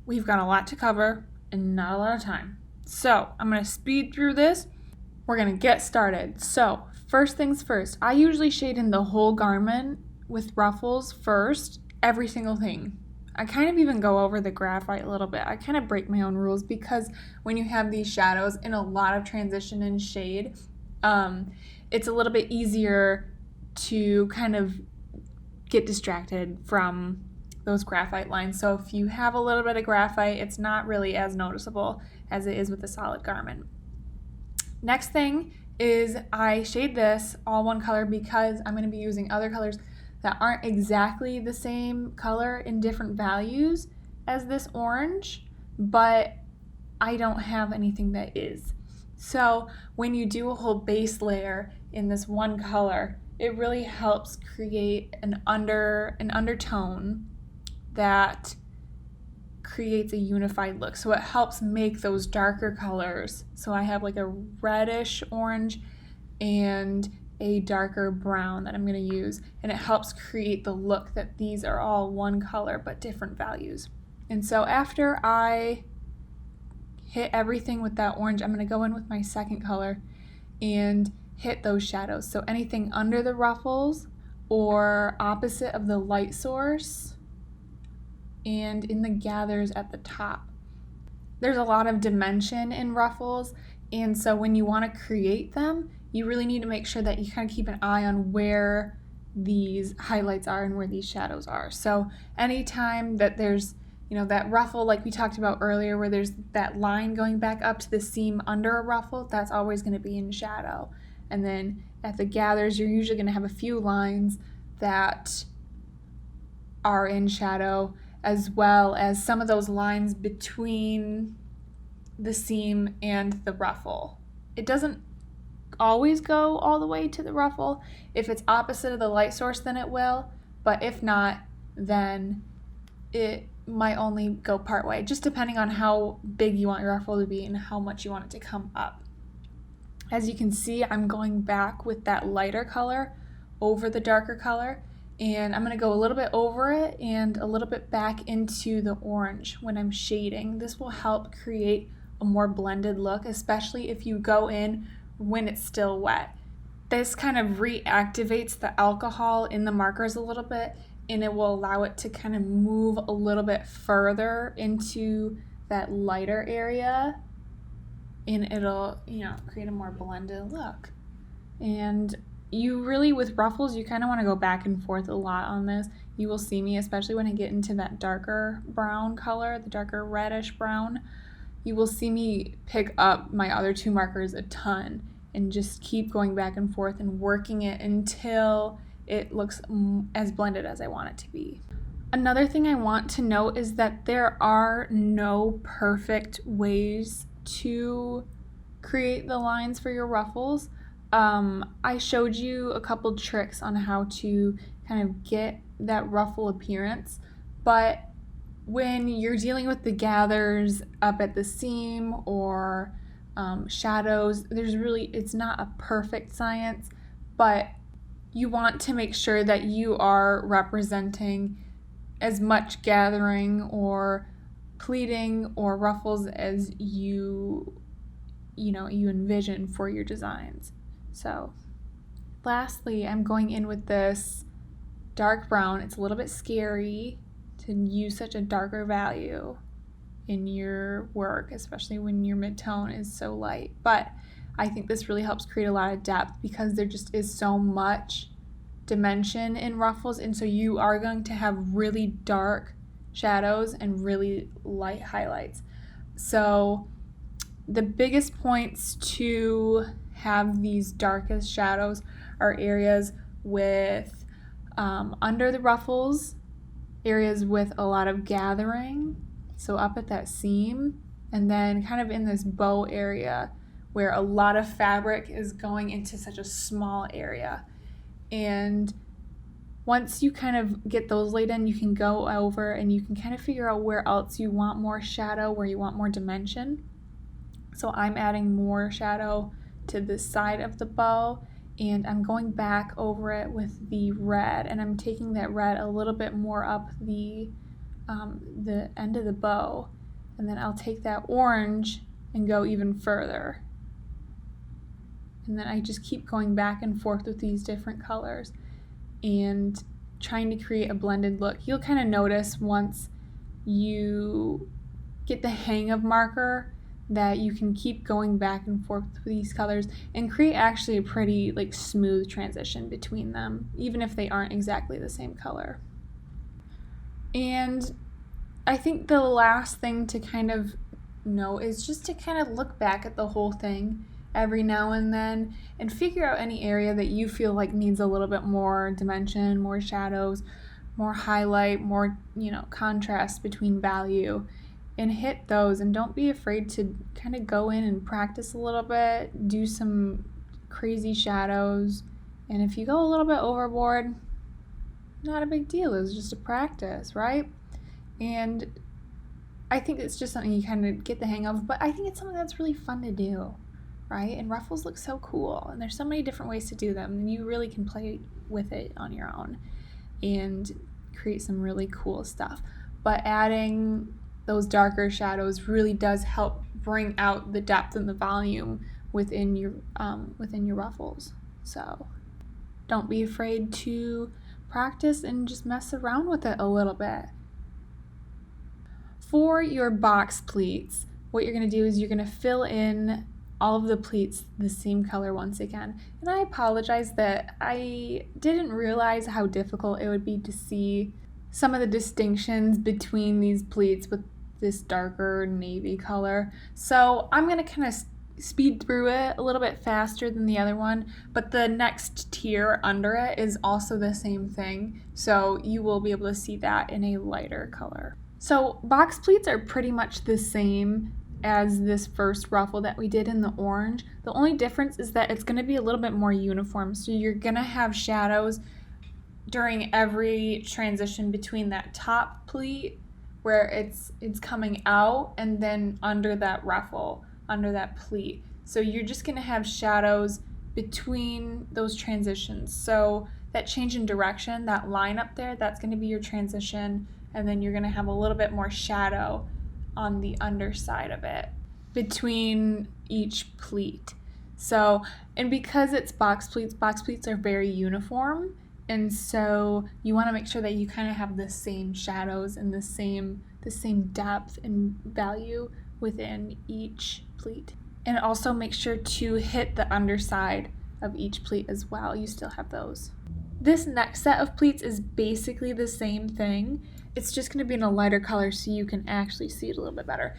we've got a lot to cover and not a lot of time. So I'm going to speed through this. We're going to get started. So first things first, I usually shade in the whole garment with Ruffles first, every single thing. I kind of even go over the graphite a little bit. I kind of break my own rules because when you have these shadows in a lot of transition and shade, it's a little bit easier to kind of get distracted from those graphite lines. So if you have a little bit of graphite, it's not really as noticeable as it is with a solid garment. Next thing is I shade this all one color because I'm going to be using other colors that aren't exactly the same color in different values as this orange, but I don't have anything that is. So when you do a whole base layer in this one color, it really helps create an undertone that creates a unified look. So it helps make those darker colors. So I have like a reddish orange and a darker brown that I'm going to use, and it helps create the look that these are all one color but different values. And so after I hit everything with that orange, I'm going to go in with my second color and hit those shadows. So anything under the ruffles or opposite of the light source and in the gathers at the top. There's a lot of dimension in ruffles, and so when you want to create them, you really need to make sure that you kind of keep an eye on where these highlights are and where these shadows are. So anytime that there's, that ruffle like we talked about earlier where there's that line going back up to the seam under a ruffle, that's always going to be in shadow. And then at the gathers, you're usually going to have a few lines that are in shadow, as well as some of those lines between the seam and the ruffle. It doesn't always go all the way to the ruffle. If it's opposite of the light source, then it will, but if not, then it might only go part way, just depending on how big you want your ruffle to be and how much you want it to come up. As you can see, I'm going back with that lighter color over the darker color, and I'm going to go a little bit over it and a little bit back into the orange when I'm shading. This will help create a more blended look, especially if you go in when it's still wet. This kind of reactivates the alcohol in the markers a little bit, and it will allow it to kind of move a little bit further into that lighter area, and it'll, create a more blended look. And you really, with ruffles, you kind of want to go back and forth a lot on this. You will see me, especially when I get into that darker brown color, the darker reddish brown, you will see me pick up my other two markers a ton and just keep going back and forth and working it until it looks as blended as I want it to be. Another thing I want to note is that there are no perfect ways to create the lines for your ruffles. I showed you a couple tricks on how to kind of get that ruffle appearance, but when you're dealing with the gathers up at the seam or shadows, it's not a perfect science, but you want to make sure that you are representing as much gathering or pleating or ruffles as you envision for your designs. So lastly, I'm going in with this dark brown. It's a little bit scary to use such a darker value in your work, especially when your mid-tone is so light. But I think this really helps create a lot of depth because there just is so much dimension in ruffles, and so you are going to have really dark shadows and really light highlights. So the biggest points to have these darkest shadows are areas with under the ruffles, areas with a lot of gathering, so up at that seam, and then kind of in this bow area where a lot of fabric is going into such a small area. And once you kind of get those laid in, you can go over and you can kind of figure out where else you want more shadow, where you want more dimension. So I'm adding more shadow to this side of the bow, and I'm going back over it with the red, and I'm taking that red a little bit more up the end of the bow And then I'll take that orange and go even further. And then I just keep going back and forth with these different colors and trying to create a blended look. You'll kind of notice once you get the hang of marker that you can keep going back and forth with these colors and create actually a pretty like smooth transition between them, even if they aren't exactly the same color. And I think the last thing to kind of know is just to kind of look back at the whole thing every now and then and figure out any area that you feel like needs a little bit more dimension, more shadows, more highlight, more, contrast between value, and hit those. And don't be afraid to kind of go in and practice a little bit, do some crazy shadows. And if you go a little bit overboard, not a big deal. It's just a practice, right? And I think it's just something you kind of get the hang of, but I think it's something that's really fun to do, right? And ruffles look so cool, and there's so many different ways to do them, and you really can play with it on your own and create some really cool stuff. But adding those darker shadows really does help bring out the depth and the volume within your ruffles. So don't be afraid to practice and just mess around with it a little bit. For your box pleats, what you're going to do is you're going to fill in all of the pleats the same color once again. And I apologize that I didn't realize how difficult it would be to see some of the distinctions between these pleats with this darker navy color. So I'm going to kind of speed through it a little bit faster than the other one, but the next tier under it is also the same thing. So you will be able to see that in a lighter color. So box pleats are pretty much the same as this first ruffle that we did in the orange. The only difference is that it's going to be a little bit more uniform. So you're going to have shadows during every transition between that top pleat where it's coming out and then under that ruffle, under that pleat. So you're just going to have shadows between those transitions. So that change in direction, that line up there, that's going to be your transition, and then you're going to have a little bit more shadow on the underside of it between each pleat. So, and because it's box pleats are very uniform, and so you want to make sure that you kind of have the same shadows and the same depth and value within each pleat. And also make sure to hit the underside of each pleat as well. You still have those. This next set of pleats is basically the same thing. It's just going to be in a lighter color so you can actually see it a little bit better.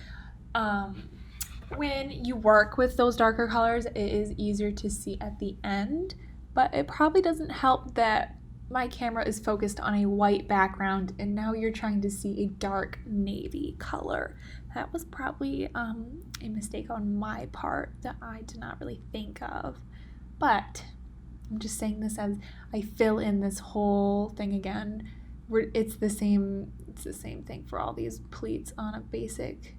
When you work with those darker colors, it is easier to see at the end, but it probably doesn't help that my camera is focused on a white background and now you're trying to see a dark navy color. That was probably a mistake on my part that I did not really think of, but I'm just saying this as I fill in this whole thing again. It's the same thing for all these pleats on a basic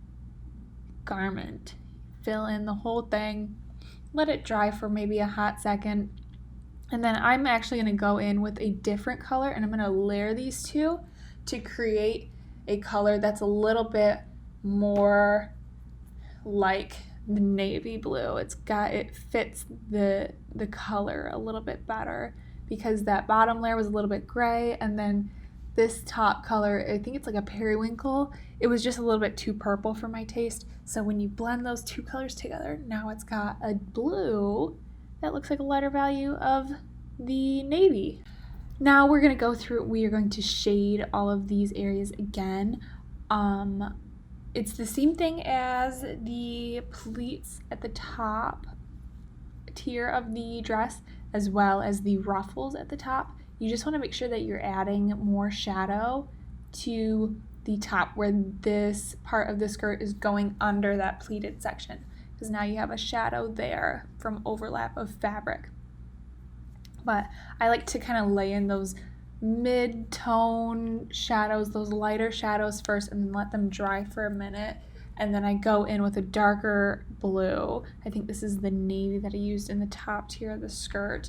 garment. Fill in the whole thing, let it dry for maybe a hot second, and then I'm actually going to go in with a different color and I'm going to layer these two to create a color that's a little bit more like the navy blue. It fits the color a little bit better because that bottom layer was a little bit gray, and then this top color, I think it's like a periwinkle, it was just a little bit too purple for my taste. So when you blend those two colors together, now it's got a blue that looks like a lighter value of the navy. Now we are going to shade all of these areas again. It's the same thing as the pleats at the top tier of the dress, as well as the ruffles at the top. You just want to make sure that you're adding more shadow to the top where this part of the skirt is going under that pleated section, because now you have a shadow there from overlap of fabric. But I like to kind of lay in those mid-tone shadows, those lighter shadows first, and then let them dry for a minute. And then I go in with a darker blue. I think this is the navy that I used in the top tier of the skirt.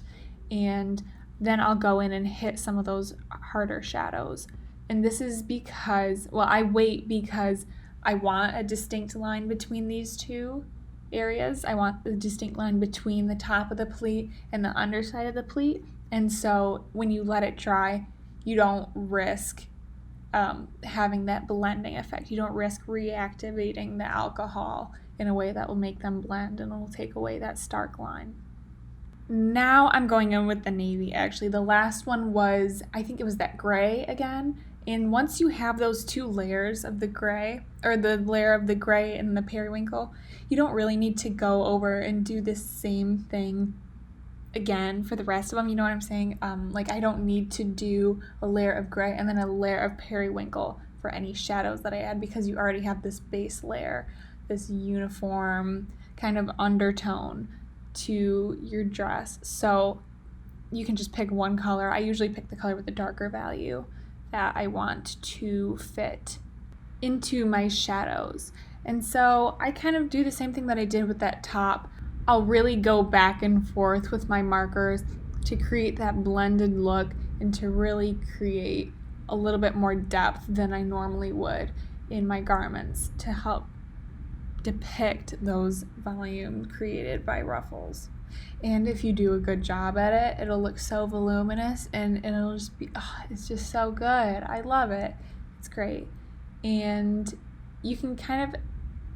And then I'll go in and hit some of those harder shadows. And this is because, I wait because I want a distinct line between these two areas. I want the distinct line between the top of the pleat and the underside of the pleat. And so when you let it dry, you don't risk having that blending effect. You don't risk reactivating the alcohol in a way that will make them blend and will take away that stark line. Now I'm going in with the navy. Actually, the last one was, I think it was that gray again. And once you have those two layers of the gray, or the layer of the gray and the periwinkle, you don't really need to go over and do this same thing again for the rest of them. You know what I'm saying? Like I don't need to do a layer of gray and then a layer of periwinkle for any shadows that I add, because you already have this base layer, this uniform kind of undertone to your dress. So you can just pick one color. I usually pick the color with the darker value that I want to fit into my shadows. And so I kind of do the same thing that I did with that top. I'll really go back and forth with my markers to create that blended look and to really create a little bit more depth than I normally would in my garments to help depict those volumes created by Ruffles. And if you do a good job at it, it'll look so voluminous and it'll just be, it's just so good. I love it. It's great. And you can kind of,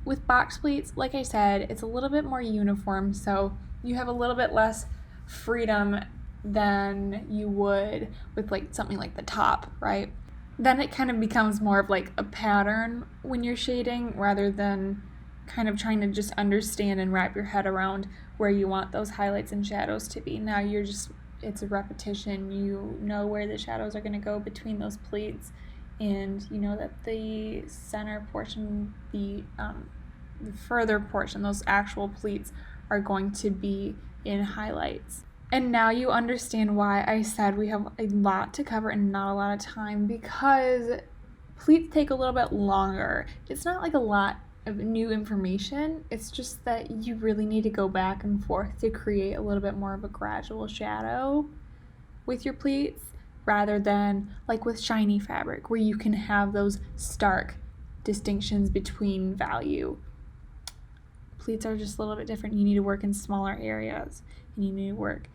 with box pleats, like I said, it's a little bit more uniform, so you have a little bit less freedom than you would with like something like the top, right? Then it kind of becomes more of like a pattern when you're shading rather than kind of trying to just understand and wrap your head around where you want those highlights and shadows to be. Now you're just, it's a repetition. You know where the shadows are going to go between those pleats, and you know that the center portion, the further portion, those actual pleats are going to be in highlights. And now you understand why I said we have a lot to cover and not a lot of time, because pleats take a little bit longer. It's not like a lot of new information, it's just that you really need to go back and forth to create a little bit more of a gradual shadow with your pleats, rather than like with shiny fabric where you can have those stark distinctions between value. Pleats are just a little bit different. You need to work in smaller areas, and you need to work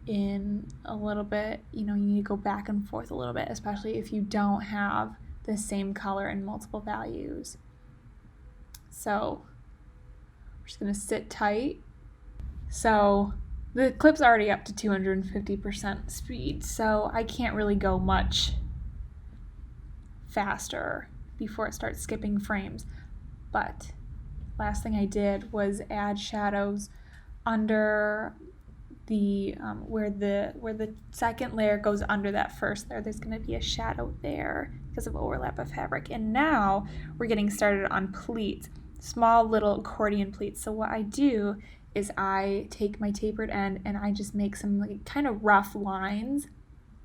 in a little bit, you need to go back and forth a little bit, especially if you don't have the same color in multiple values. So we're just going to sit tight. So the clip's already up to 250% speed, so I can't really go much faster before it starts skipping frames. But last thing I did was add shadows under the where the second layer goes under that first layer. There's going to be a shadow there because of overlap of fabric. And now we're getting started on pleats, small little accordion pleats. So what I do is I take my tapered end and I just make some like kind of rough lines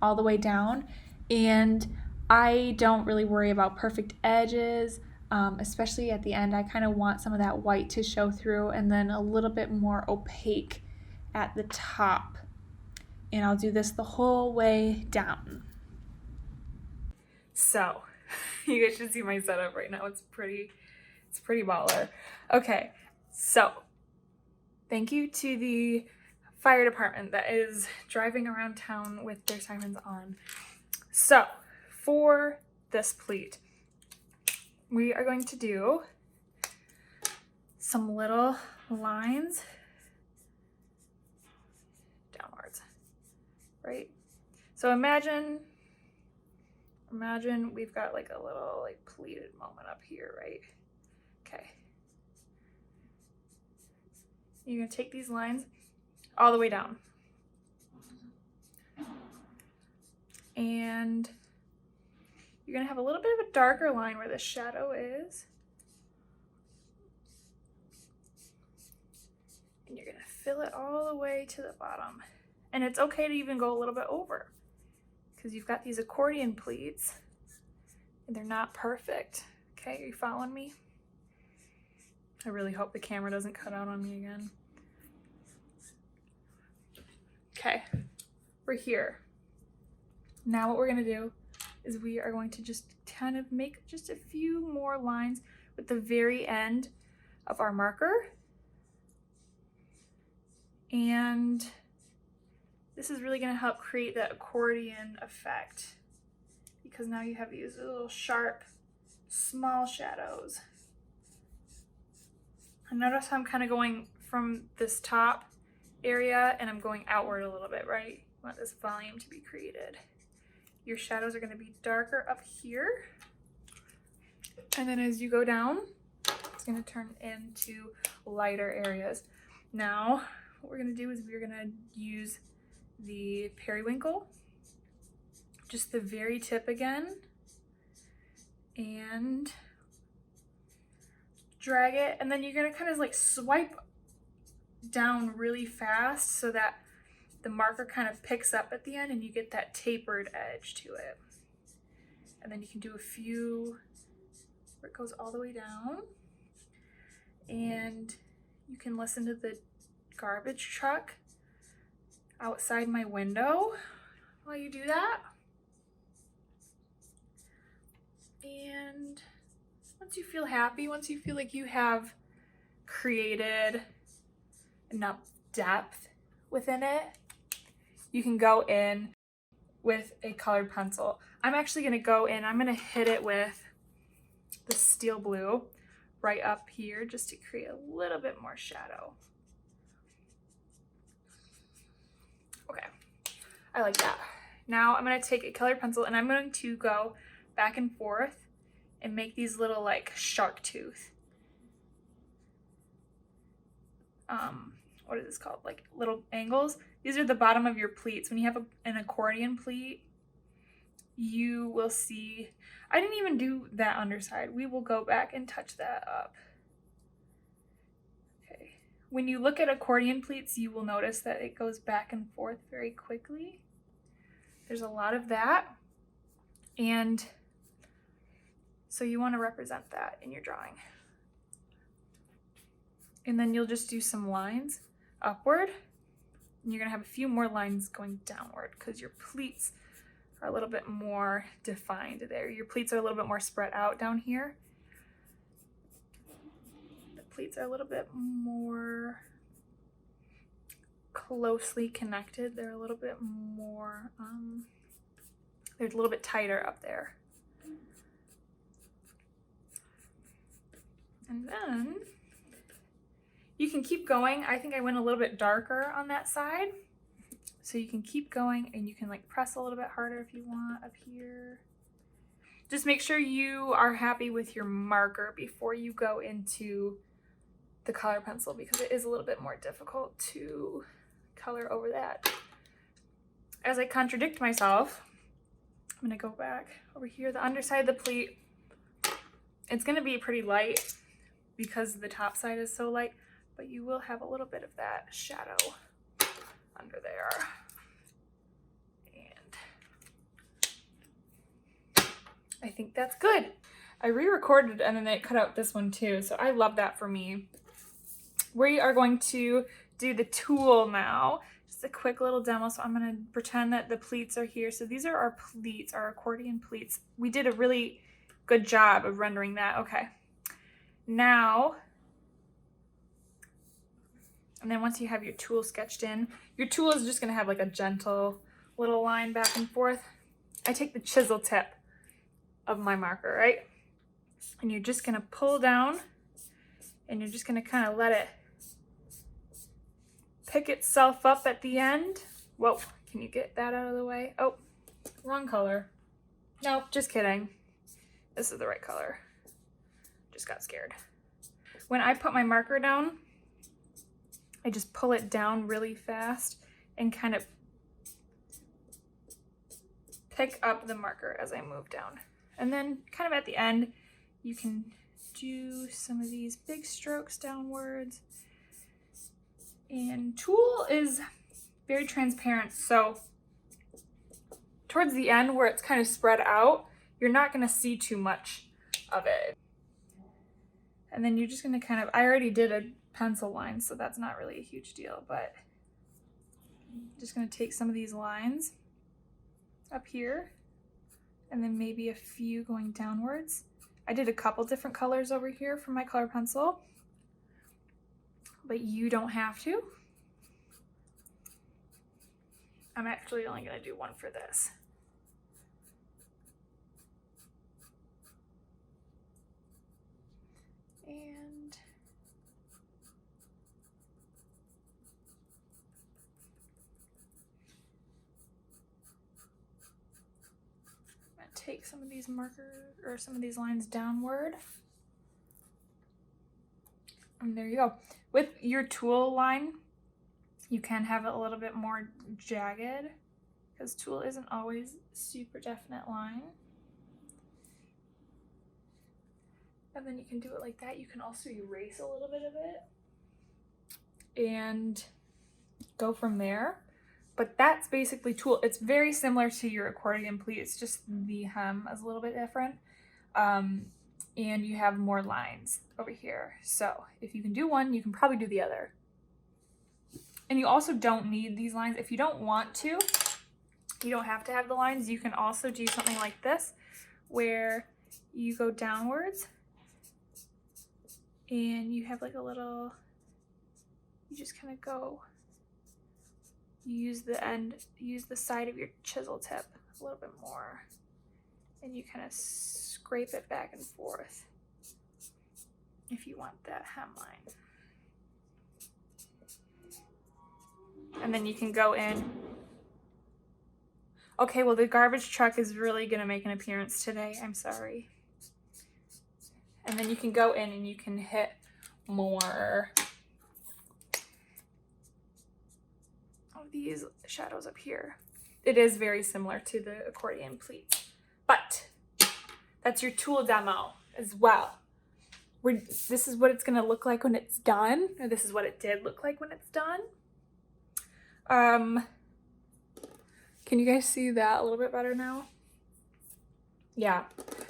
all the way down, and I don't really worry about perfect edges. Especially at the end, I kind of want some of that white to show through, and then a little bit more opaque at the top. And I'll do this the whole way down. So, you guys should see my setup right now. It's pretty baller. Okay, so thank you to the fire department that is driving around town with their sirens on. So, for this pleat, we are going to do some little lines downwards, right? So imagine we've got like a little like pleated moment up here, right? Okay. You're gonna take these lines all the way down. And you're gonna have a little bit of a darker line where the shadow is. And you're gonna fill it all the way to the bottom. And it's okay to even go a little bit over, because you've got these accordion pleats and they're not perfect. Okay, are you following me? I really hope the camera doesn't cut out on me again. Okay, we're here. Now what we're gonna do is we are going to just kind of make just a few more lines with the very end of our marker. And this is really gonna help create that accordion effect because now you have these little sharp, small shadows. And notice how I'm kind of going from this top area and I'm going outward a little bit, right? You want this volume to be created. Your shadows are gonna be darker up here. And then as you go down, it's gonna turn into lighter areas. Now, what we're gonna do is we're gonna use the periwinkle, just the very tip again, and drag it, and then you're gonna kind of like swipe down really fast so that the marker kind of picks up at the end and you get that tapered edge to it. And then you can do a few where it goes all the way down, and you can listen to the garbage truck outside my window while you do that. And once you feel happy, once you feel like you have created enough depth within it, you can go in with a colored pencil. I'm actually gonna go in, I'm gonna hit it with the steel blue right up here just to create a little bit more shadow. Okay, I like that. Now I'm gonna take a colored pencil and I'm going to go back and forth and make these little like shark tooth. What is this called? Like little angles. These are the bottom of your pleats. When you have an accordion pleat, you will see, I didn't even do that underside. We will go back and touch that up. Okay. When you look at accordion pleats, you will notice that it goes back and forth very quickly. There's a lot of that. And so you want to represent that in your drawing. And then you'll just do some lines upward. And you're going to have a few more lines going downward because your pleats are a little bit more defined there. Your pleats are a little bit more spread out down here. The pleats are a little bit more closely connected. They're a little bit more, they're a little bit tighter up there. And then you can keep going. I think I went a little bit darker on that side. So you can keep going and you can like press a little bit harder if you want up here. Just make sure you are happy with your marker before you go into the color pencil because it is a little bit more difficult to color over that. As I contradict myself, I'm gonna go back over here. The underside of the pleat, it's gonna be pretty light because the top side is so light, but you will have a little bit of that shadow under there. And I think that's good. I re-recorded and then it cut out this one too, so I love that for me. We are going to do the tulle now. Just a quick little demo, so I'm gonna pretend that the pleats are here. So these are our pleats, our accordion pleats. We did a really good job of rendering that. Okay. Now, and then once you have your tulle sketched in, your tulle is just gonna have like a gentle little line back and forth. I take the chisel tip of my marker, right? And you're just gonna pull down and you're just gonna kind of let it pick itself up at the end. Whoa, can you get that out of the way? Oh, wrong color. Nope, just kidding. This is the right color. Just got scared. When I put my marker down, I just pull it down really fast and kind of pick up the marker as I move down. And then kind of at the end, you can do some of these big strokes downwards. And tulle is very transparent, so towards the end where it's kind of spread out, you're not gonna see too much of it. And then you're just gonna kind of, I already did a pencil line, so that's not really a huge deal, but I'm just gonna take some of these lines up here and then maybe a few going downwards I did a couple different colors over here for my color pencil, but you don't have to. I'm actually only going to do one for this. And I'm going to take some of these markers or some of these lines downward. And there you go. With your Tulle line, you can have it a little bit more jagged because Tulle isn't always a super definite line. And then you can do it like that. You can also erase a little bit of it and go from there. But that's basically Tulle. It's very similar to your accordion pleat. It's just the hem is a little bit different. And you have more lines over here. So if you can do one, you can probably do the other. And you also don't need these lines. If you don't want to, you don't have to have the lines. You can also do something like this where you go downwards and you have like a little, you just kind of go, you use the end, use the side of your chisel tip a little bit more, and you kind of scrape it back and forth if you want that hemline. And then you can go in. Okay, well the garbage truck is really gonna make an appearance today. I'm sorry. And then you can go in and you can hit more of these shadows up here. It is very similar to the accordion pleats, but that's your Tulle demo as well. This is what it's gonna look like when it's done, or this is what it did look like when it's done. Can you guys see that a little bit better now? Yeah.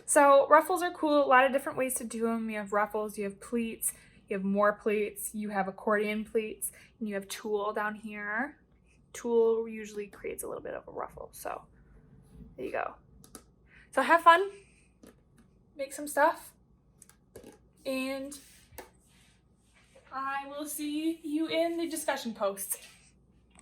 So ruffles are cool. A lot of different ways to do them. You have ruffles, you have pleats, you have more pleats, you have accordion pleats, and you have Tulle down here. Tulle usually creates a little bit of a ruffle. So there you go. So have fun, make some stuff, and I will see you in the discussion post.